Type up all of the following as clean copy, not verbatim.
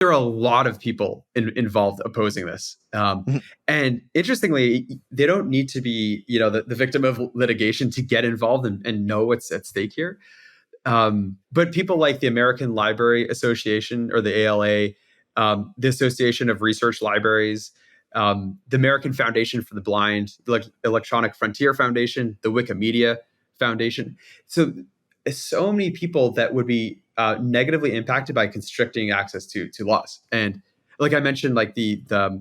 there are a lot of people involved opposing this. And interestingly, they don't need to be, the victim of litigation to get involved and know what's at stake here. But people like the American Library Association, or the ALA, the Association of Research Libraries, the American Foundation for the Blind, the Electronic Frontier Foundation, the Wikimedia Foundation. So many people that would be negatively impacted by constricting access to laws. And like I mentioned, like let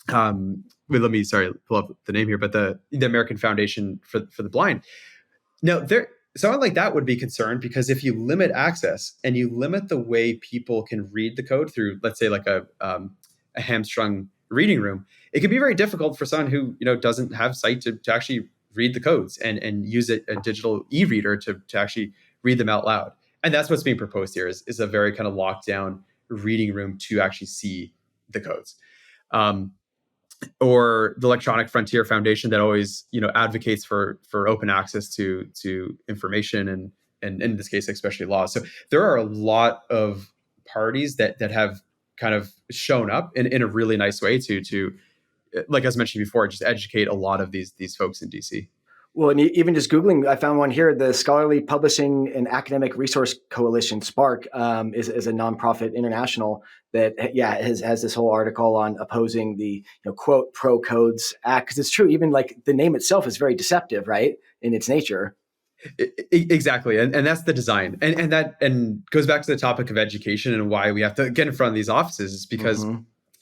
me pull up the name here, but the American Foundation for the Blind. Now, someone like that would be concerned, because if you limit access and you limit the way people can read the code through, let's say, like a hamstrung reading room, it can be very difficult for someone who doesn't have sight to actually read the codes and use a digital e-reader to actually read them out loud. And that's what's being proposed here is a very kind of locked down reading room to actually see the codes. Or the Electronic Frontier Foundation that always, advocates for open access to information and in this case, especially laws. So there are a lot of parties that have kind of shown up in a really nice way to, like I was mentioning before, just educate a lot of these folks in DC. Well, and even just Googling, I found one here. The Scholarly Publishing and Academic Resource Coalition, SPARC, is a nonprofit international that, has this whole article on opposing the, quote, Pro Codes Act. Because it's true, even like the name itself is very deceptive, right, in its nature. Exactly. And that's the design. And that goes back to the topic of education and why we have to get in front of these offices, is because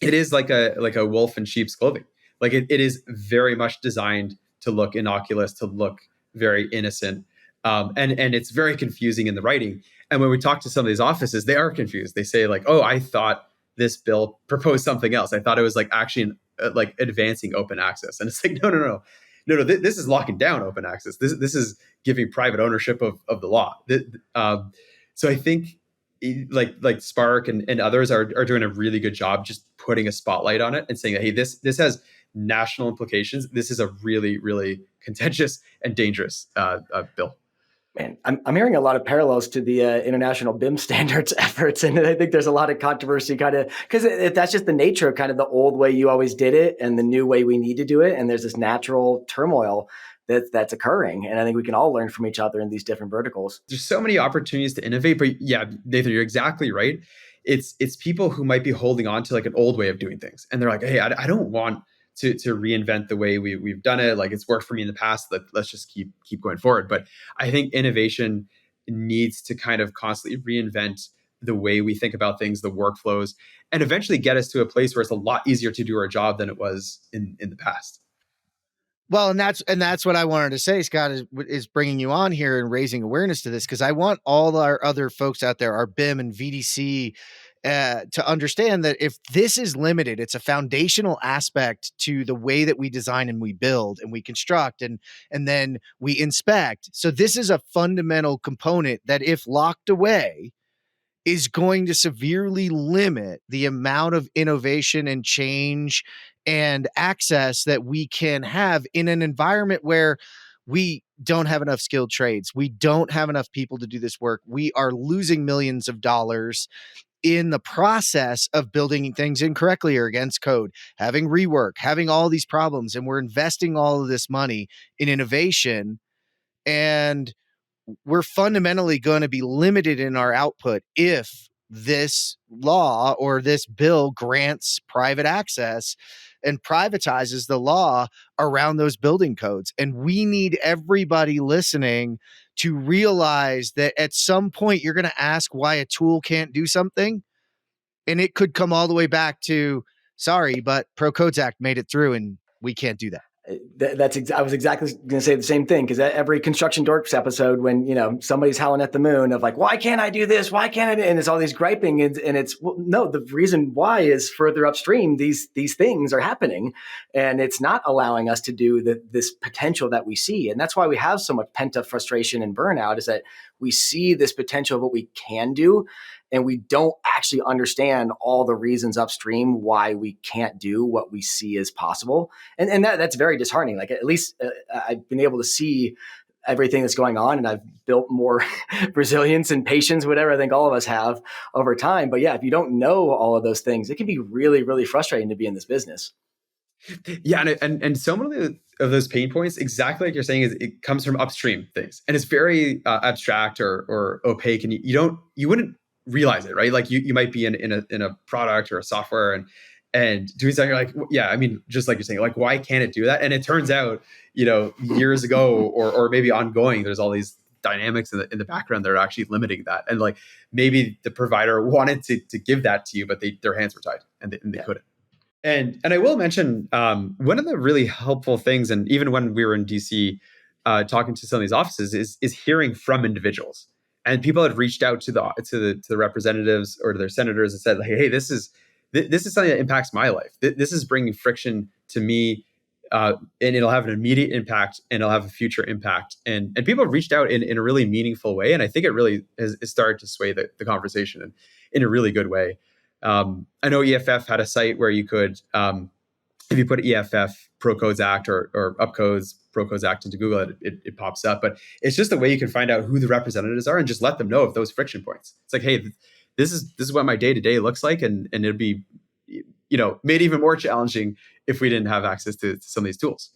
it is like a wolf in sheep's clothing. Like it is very much designed to look innocuous, to look very innocent. And it's very confusing in the writing. And when we talk to some of these offices, they are confused. They say like, oh, I thought this bill proposed something else. I thought it was like actually like advancing open access. And it's like, no. This is locking down open access. This is giving private ownership of the law. So I think like SPARC and others are doing a really good job just putting a spotlight on it and saying, hey, this has national implications. This is a really, really contentious and dangerous bill. Man, I'm hearing a lot of parallels to the international BIM standards efforts. And I think there's a lot of controversy because that's just the nature of kind of the old way you always did it and the new way we need to do it. And there's this natural turmoil that's occurring. And I think we can all learn from each other in these different verticals. There's so many opportunities to innovate, but yeah, Nathan, you're exactly right. It's people who might be holding on to like an old way of doing things. And they're like, hey, I don't want to reinvent the way we've done it. Like it's worked for me in the past. Let's just keep going forward. But I think innovation needs to kind of constantly reinvent the way we think about things, the workflows, and eventually get us to a place where it's a lot easier to do our job than it was in the past. Well, and that's what I wanted to say, Scott, is bringing you on here and raising awareness to this, because I want all our other folks out there, our BIM and VDC, to understand that if this is limited, it's a foundational aspect to the way that we design and we build and we construct and then we inspect. So this is a fundamental component that, if locked away, is going to severely limit the amount of innovation and change and access that we can have in an environment where we don't have enough skilled trades. We don't have enough people to do this work. We are losing millions of dollars in the process of building things incorrectly or against code, having rework, having all these problems. And we're investing all of this money in innovation, and we're fundamentally going to be limited in our output if this law or this bill grants private access and privatizes the law around those building codes. And we need everybody listening to realize that at some point you're going to ask why a tool can't do something. And it could come all the way back to, sorry, but Pro Codes Act made it through and we can't do that. I was exactly going to say the same thing, because every Construction Dorks episode, when somebody's howling at the moon of like, why can't I do this? Why can't I do? And it's all these griping, and it's no. The reason why is further upstream. These things are happening, and it's not allowing us to do this potential that we see, and that's why we have so much pent up frustration and burnout. Is that we see this potential of what we can do, and we don't actually understand all the reasons upstream why we can't do what we see as possible. And that's very disheartening. Like, at least I've been able to see everything that's going on, and I've built more resilience and patience, whatever I think all of us have over time. But yeah, if you don't know all of those things, it can be really, really frustrating to be in this business. Yeah, and so many of those pain points, exactly like you're saying, is it comes from upstream things, and it's very abstract or opaque, and you wouldn't realize it, right? Like you might be in a product or a software and doing something, you're like, yeah, I mean, just like you're saying, like, why can't it do that? And it turns out, years ago or maybe ongoing, there's all these dynamics in the background that are actually limiting that, and like maybe the provider wanted to give that to you, but their hands were tied and they couldn't. And I will mention one of the really helpful things, and even when we were in DC talking to some of these offices, is hearing from individuals. And people had reached out to the representatives or to their senators and said, like, "Hey, this is something that impacts my life. This is bringing friction to me, and it'll have an immediate impact, and it'll have a future impact." And people have reached out in a really meaningful way, and I think it really has started to sway the conversation in a really good way. I know EFF had a site where you could, if you put EFF Pro Codes Act or UpCodes Pro Codes Act into Google, it pops up. But it's just a way you can find out who the representatives are and just let them know of those friction points. It's like, hey, this is what my day-to-day looks like, and it'd be made even more challenging if we didn't have access to some of these tools.